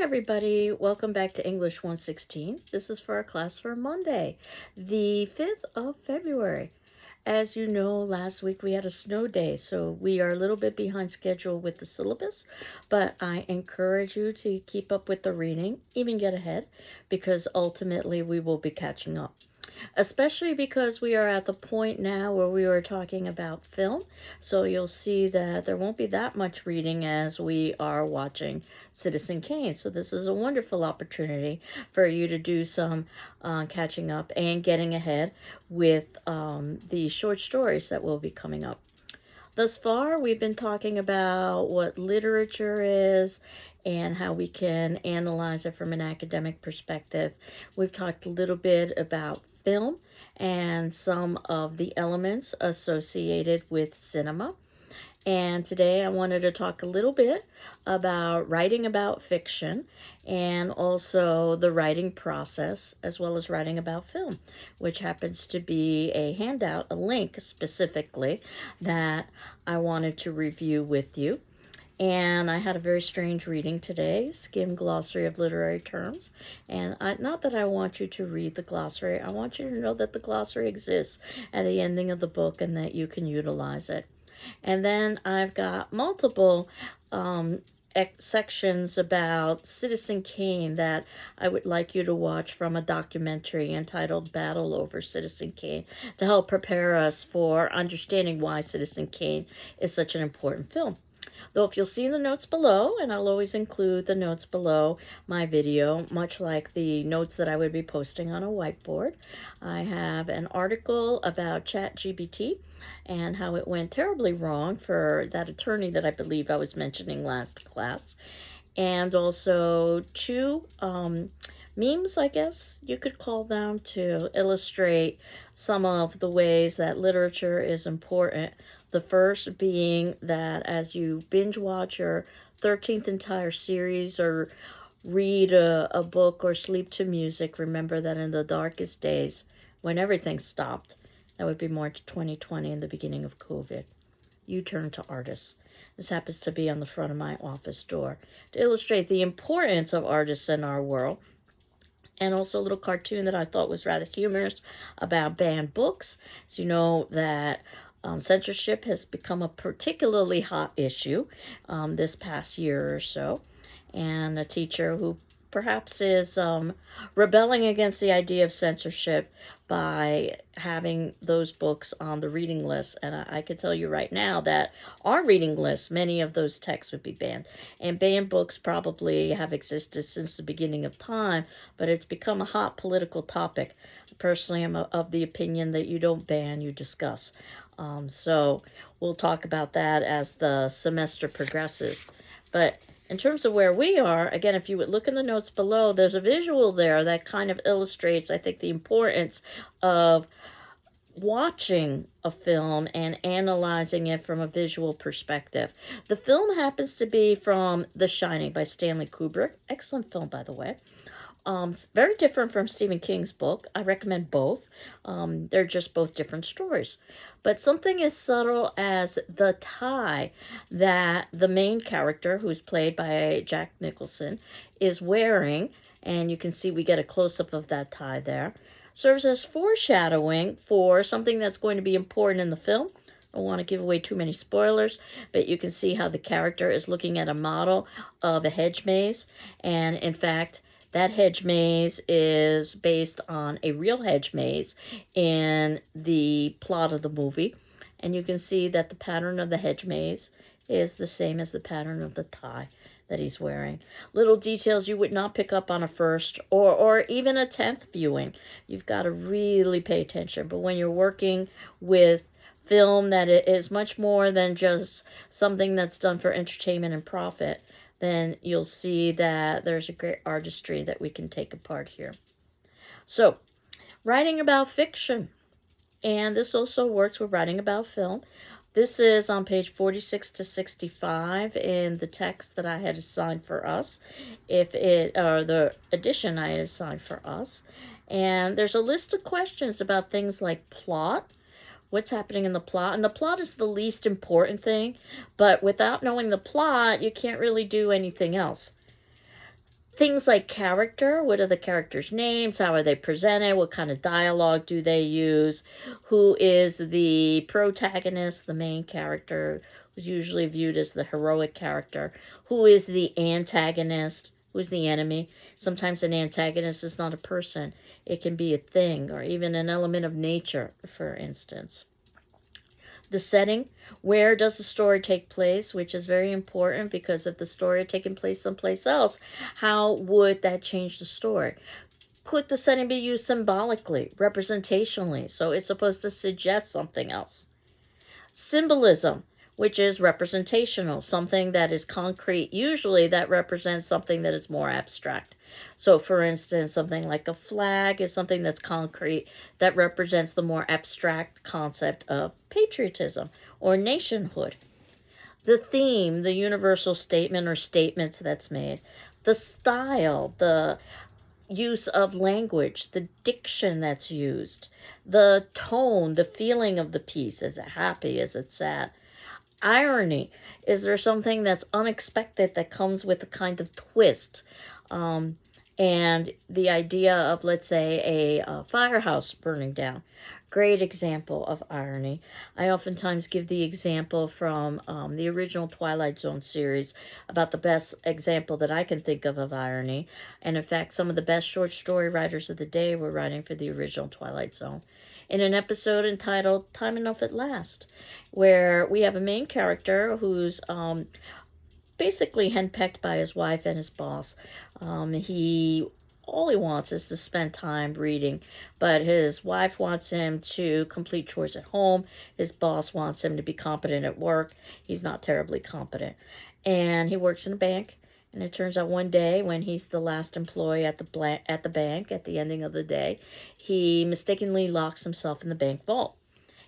everybody, welcome back to English 116. This is for our class for Monday, the 5th of February. As you know, last week we had a snow day, so we are a little bit behind schedule with the syllabus, but I encourage you to keep up with the reading, even get ahead, because ultimately we will be catching up. Especially because we are at the point now where we are talking about film. So you'll see that there won't be that much reading as we are watching Citizen Kane. So this is a wonderful opportunity for you to do some catching up and getting ahead with the short stories that will be coming up. Thus far, we've been talking about what literature is and how we can analyze it from an academic perspective. We've talked a little bit about film and some of the elements associated with cinema. And today I wanted to talk a little bit about writing about fiction and also the writing process, as well as writing about film, which happens to be a handout, a link specifically, that I wanted to review with you. And I had a very strange reading today, Skim Glossary of Literary Terms. And not that I want you to read the glossary, I want you to know that the glossary exists at the ending of the book and that you can utilize it. And then I've got multiple sections about Citizen Kane that I would like you to watch from a documentary entitled Battle Over Citizen Kane to help prepare us for understanding why Citizen Kane is such an important film. Though if you'll see in the notes below, and I'll always include the notes below my video, much like the notes that I would be posting on a whiteboard, I have an article about ChatGPT and how it went terribly wrong for that attorney that I believe I was mentioning last class, and also two memes, I guess you could call them, to illustrate some of the ways that literature is important. The first being that as you binge watch your 13th entire series or read a book or sleep to music, remember that in the darkest days, when everything stopped, that would be March 2020 and the beginning of COVID, you turn to artists. This happens to be on the front of my office door to illustrate the importance of artists in our world. And also a little cartoon that I thought was rather humorous about banned books. So you know that censorship has become a particularly hot issue this past year or so. And a teacher who perhaps is rebelling against the idea of censorship by having those books on the reading list. And I can tell you right now that our reading list, many of those texts would be banned. And banned books probably have existed since the beginning of time, but it's become a hot political topic. Personally, I'm of the opinion that you don't ban, you discuss. So we'll talk about that as the semester progresses. But in terms of where we are, again, if you would look in the notes below, there's a visual there that kind of illustrates, I think, the importance of watching a film and analyzing it from a visual perspective. The film happens to be from The Shining by Stanley Kubrick. Excellent film, by the way. Very different from Stephen King's book. I recommend both. They're just both different stories. But something as subtle as the tie that the main character, who's played by Jack Nicholson, is wearing, and you can see we get a close-up of that tie there, serves as foreshadowing for something that's going to be important in the film. I don't want to give away too many spoilers, but you can see how the character is looking at a model of a hedge maze, and in fact, that hedge maze is based on a real hedge maze in the plot of the movie. And you can see that the pattern of the hedge maze is the same as the pattern of the tie that he's wearing. Little details you would not pick up on a first or even a 10th viewing. You've got to really pay attention. But when you're working with film that it is much more than just something that's done for entertainment and profit, then you'll see that there's a great artistry that we can take apart here. So, writing about fiction. And this also works with writing about film. This is on page 46 to 65 in the text that I had assigned for us, or the edition I had assigned for us. And there's a list of questions about things like plot, what's happening in the plot. And the plot is the least important thing, but without knowing the plot, you can't really do anything else. Things like character, what are the characters' names, how are they presented, what kind of dialogue do they use, who is the protagonist, the main character, who's usually viewed as the heroic character, who is the antagonist, who's the enemy. Sometimes an antagonist is not a person, it can be a thing or even an element of nature, for instance. The setting, where does the story take place, which is very important, because if the story had taken place someplace else, how would that change the story? Could the setting be used symbolically, representationally, so it's supposed to suggest something else? Symbolism, which is representational, something that is concrete, usually that represents something that is more abstract. So, for instance, something like a flag is something that's concrete that represents the more abstract concept of patriotism or nationhood. The theme, the universal statement or statements that's made, the style, the use of language, the diction that's used, the tone, the feeling of the piece. Is it happy? Is it sad? Irony. Is there something that's unexpected that comes with a kind of twist? And the idea of, let's say, a firehouse burning down. Great example of irony. I oftentimes give the example from the original Twilight Zone series about the best example that I can think of irony. And in fact, some of the best short story writers of the day were writing for the original Twilight Zone. In an episode entitled Time Enough at Last, where we have a main character who's basically henpecked by his wife and his boss. He all he wants is to spend time reading, but his wife wants him to complete chores at home. His boss wants him to be competent at work. He's not terribly competent, and he works in a bank. And it turns out one day, when he's the last employee at the bank at the ending of the day, he mistakenly locks himself in the bank vault.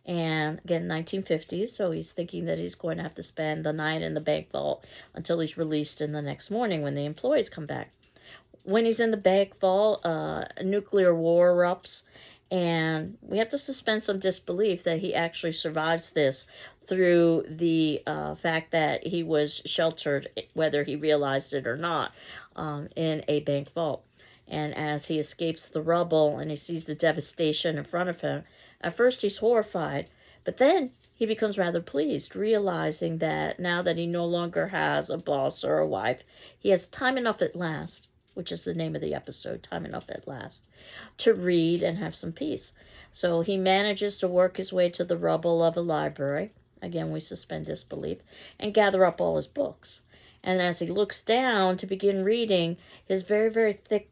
And again, 1950s, so he's thinking that he's going to have to spend the night in the bank vault until he's released in the next morning when the employees come back. When he's in the bank vault, a nuclear war erupts, and we have to suspend some disbelief that he actually survives this through the fact that he was sheltered, whether he realized it or not, in a bank vault. And as he escapes the rubble and he sees the devastation in front of him, at first he's horrified, but then he becomes rather pleased, realizing that now that he no longer has a boss or a wife, he has time enough at last, which is the name of the episode, Time Enough at Last, to read and have some peace. So he manages to work his way to the rubble of a library. Again, we suspend disbelief, and gather up all his books. And as he looks down to begin reading, his very, very thick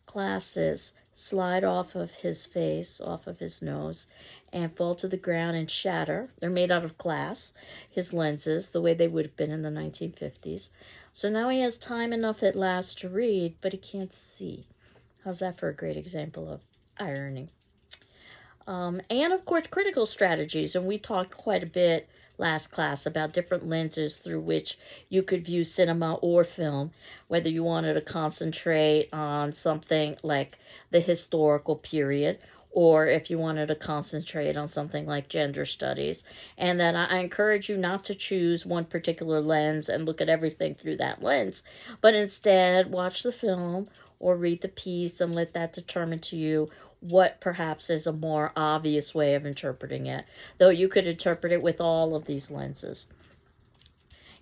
glasses slide off of his face, off of his nose, and fall to the ground and shatter. They're made out of glass, his lenses, the way they would have been in the 1950s. So now he has time enough at last to read, but he can't see. How's that for a great example of irony? And of course, critical strategies. And we talked quite a bit last class about different lenses through which you could view cinema or film, whether you wanted to concentrate on something like the historical period, or if you wanted to concentrate on something like gender studies. And then I encourage you not to choose one particular lens and look at everything through that lens, but instead watch the film or read the piece and let that determine to you what perhaps is a more obvious way of interpreting it, though you could interpret it with all of these lenses.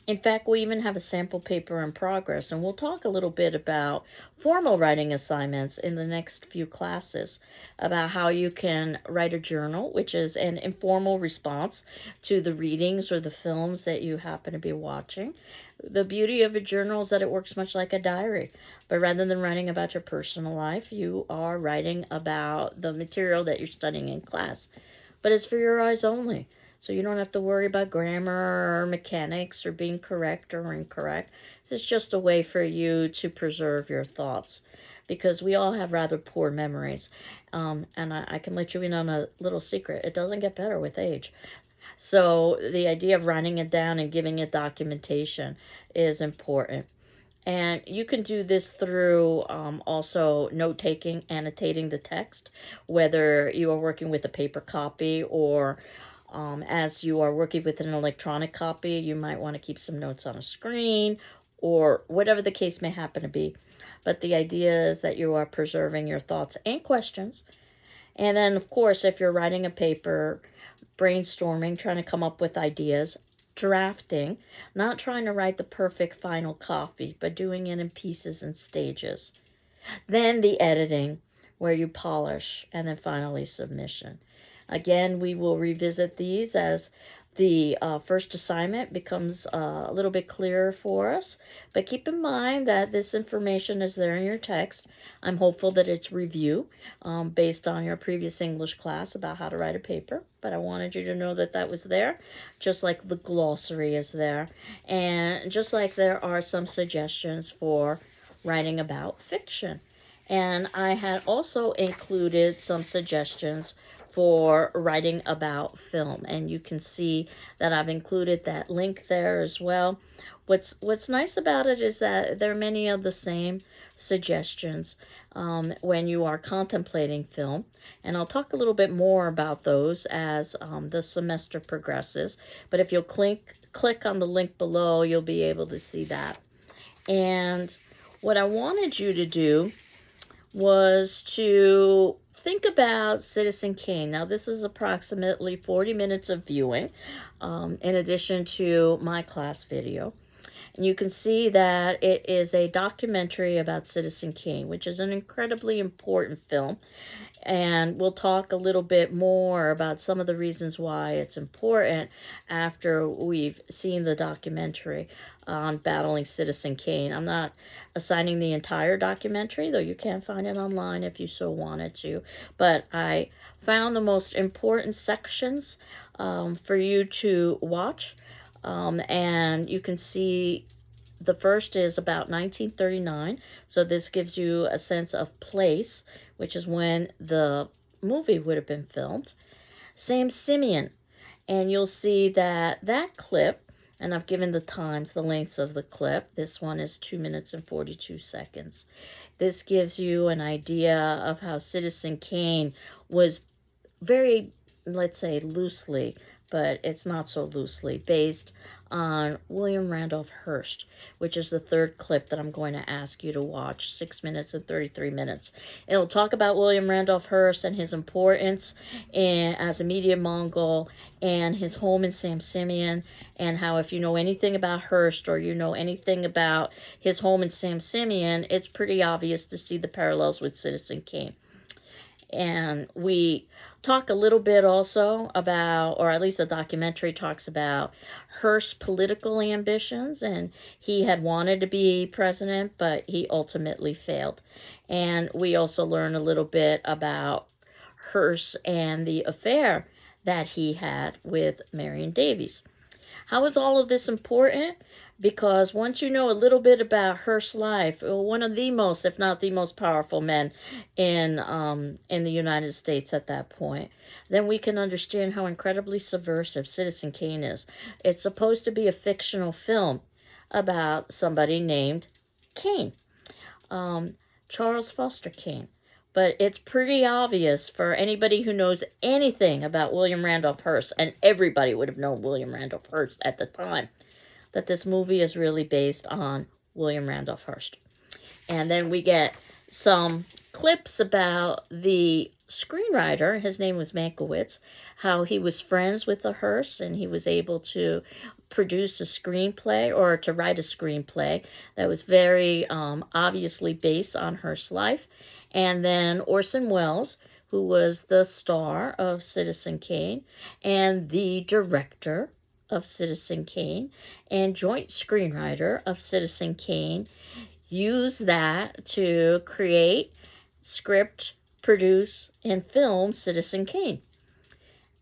In fact, we even have a sample paper in progress, and we'll talk a little bit about formal writing assignments in the next few classes about how you can write a journal, which is an informal response to the readings or the films that you happen to be watching. The beauty of a journal is that it works much like a diary, but rather than writing about your personal life, you are writing about the material that you're studying in class. But it's for your eyes only. So you don't have to worry about grammar or mechanics or being correct or incorrect. This is just a way for you to preserve your thoughts, because we all have rather poor memories. And I can let you in on a little secret. It doesn't get better with age. So the idea of writing it down and giving it documentation is important. And you can do this through also note-taking, annotating the text, whether you are working with a paper copy or as you are working with an electronic copy, you might want to keep some notes on a screen or whatever the case may happen to be. But the idea is that you are preserving your thoughts and questions. And then, of course, if you're writing a paper, brainstorming, trying to come up with ideas, drafting, not trying to write the perfect final copy, but doing it in pieces and stages. Then the editing, where you polish, and then finally submission. Again, we will revisit these as the first assignment becomes a little bit clearer for us. But keep in mind that this information is there in your text. I'm hopeful that it's review based on your previous English class about how to write a paper. But I wanted you to know that that was there, just like the glossary is there. And just like there are some suggestions for writing about fiction. And I had also included some suggestions for writing about film, and you can see that I've included that link there as well. What's nice about it is that there are many of the same suggestions when you are contemplating film, and I'll talk a little bit more about those as the semester progresses. But if you'll click on the link below, you'll be able to see that. And what I wanted you to do was to think about Citizen Kane. Now, this is approximately 40 minutes of viewing, in addition to my class video. And you can see that it is a documentary about Citizen Kane, which is an incredibly important film. And we'll talk a little bit more about some of the reasons why it's important after we've seen the documentary on battling Citizen Kane. I'm not assigning the entire documentary, though you can find it online if you so wanted to. But I found the most important sections for you to watch. And you can see the first is about 1939. So this gives you a sense of place, which is when the movie would have been filmed. Sam Simeon. And you'll see that that clip, and I've given the times, the lengths of the clip. This one is 2 minutes and 42 seconds. This gives you an idea of how Citizen Kane was very, let's say, loosely, but it's not so loosely, based on William Randolph Hearst, which is the third clip that I'm going to ask you to watch, 6 minutes and 33 minutes. It'll talk about William Randolph Hearst and his importance as a media mogul and his home in Sam Simeon, and how if you know anything about Hearst or you know anything about his home in Sam Simeon, it's pretty obvious to see the parallels with Citizen Kane. And we talk a little bit also about, or at least the documentary talks about, Hearst's political ambitions. And he had wanted to be president, but he ultimately failed. And we also learn a little bit about Hearst and the affair that he had with Marion Davies. How is all of this important? Because once you know a little bit about Hearst's life, one of the most, if not the most powerful men in the United States at that point, then we can understand how incredibly subversive Citizen Kane is. It's supposed to be a fictional film about somebody named Kane, Charles Foster Kane. But it's pretty obvious for anybody who knows anything about William Randolph Hearst, and everybody would have known William Randolph Hearst at the time, that this movie is really based on William Randolph Hearst. And then we get some clips about the screenwriter. His name was Mankiewicz, how he was friends with the Hearst and he was able to produce a screenplay, or to write a screenplay that was very obviously based on Hearst's life. And then Orson Welles, who was the star of Citizen Kane and the director of Citizen Kane and joint screenwriter of Citizen Kane, used that to create, script, produce, and film Citizen Kane.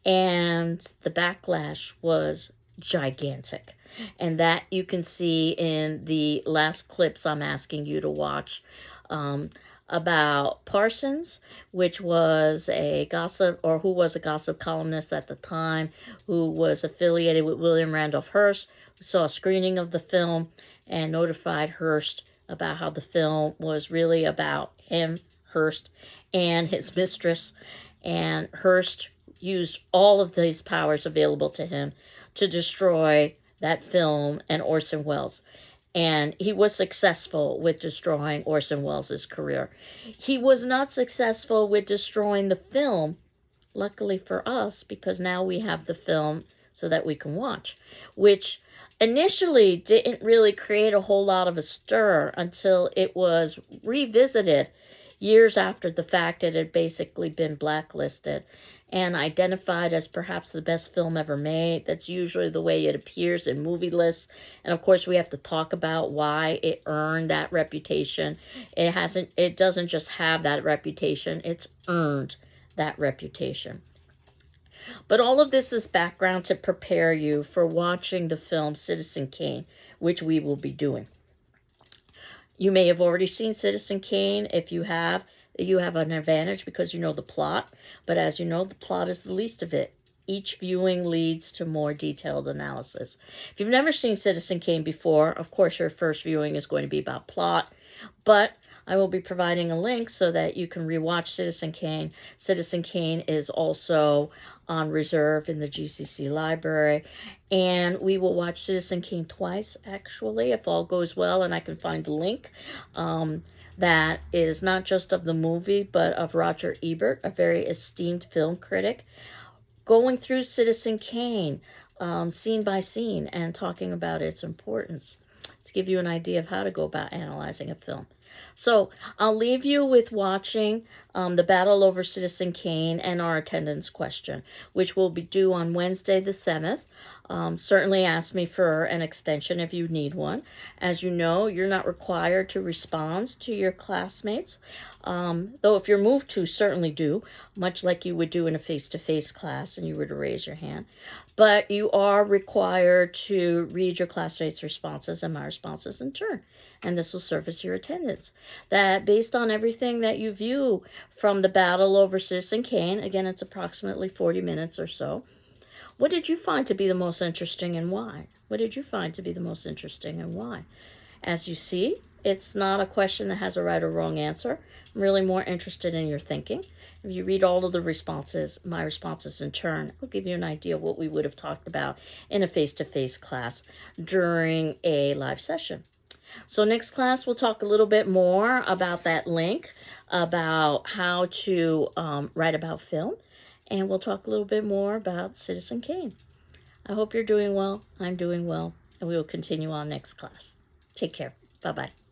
And the backlash was gigantic. And that you can see in the last clips I'm asking you to watch, about Parsons, which was a gossip, or who was a gossip columnist at the time, who was affiliated with William Randolph Hearst, who saw a screening of the film and notified Hearst about how the film was really about him, Hearst, and his mistress. And Hearst used all of these powers available to him to destroy that film and Orson Welles. and he was successful with destroying Orson Welles' career. He was not successful with destroying the film, luckily for us, because now we have the film so that we can watch, which initially didn't really create a whole lot of a stir until it was revisited years after the fact. It had basically been blacklisted and identified as perhaps the best film ever made. That's usually the way it appears in movie lists. And of course, we have to talk about why it earned that reputation. It doesn't just have that reputation, it's earned that reputation. But all of this is background to prepare you for watching the film Citizen Kane, which we will be doing. You may have already seen Citizen Kane. If you have an advantage because you know the plot. But as you know, the plot is the least of it. Each viewing leads to more detailed analysis. If you've never seen Citizen Kane before, of course your first viewing is going to be about plot. But I will be providing a link so that you can rewatch Citizen Kane. Citizen Kane is also on reserve in the GCC library. And we will watch Citizen Kane twice, actually, if all goes well and I can find the link. That is not just of the movie, but of Roger Ebert, a very esteemed film critic, going through Citizen Kane scene by scene and talking about its importance to give you an idea of how to go about analyzing a film. So I'll leave you with watching the battle over Citizen Kane and our attendance question, which will be due on Wednesday the 7th. Certainly ask me for an extension if you need one. As you know, you're not required to respond to your classmates, though if you're moved to, certainly do, much like you would do in a face-to-face class and you were to raise your hand. But you are required to read your classmates' responses and my responses in turn. And this will serve as your attendance. That based on everything that you view from the battle over Citizen Kane, again, it's approximately 40 minutes or so, what did you find to be the most interesting and why? What did you find to be the most interesting and why? As you see, it's not a question that has a right or wrong answer. I'm really more interested in your thinking. If you read all of the responses, my responses in turn, will give you an idea of what we would have talked about in a face-to-face class during a live session. So next class, we'll talk a little bit more about that link, about how to write about film, and we'll talk a little bit more about Citizen Kane. I hope you're doing well. I'm doing well, and we will continue on next class. Take care. Bye-bye.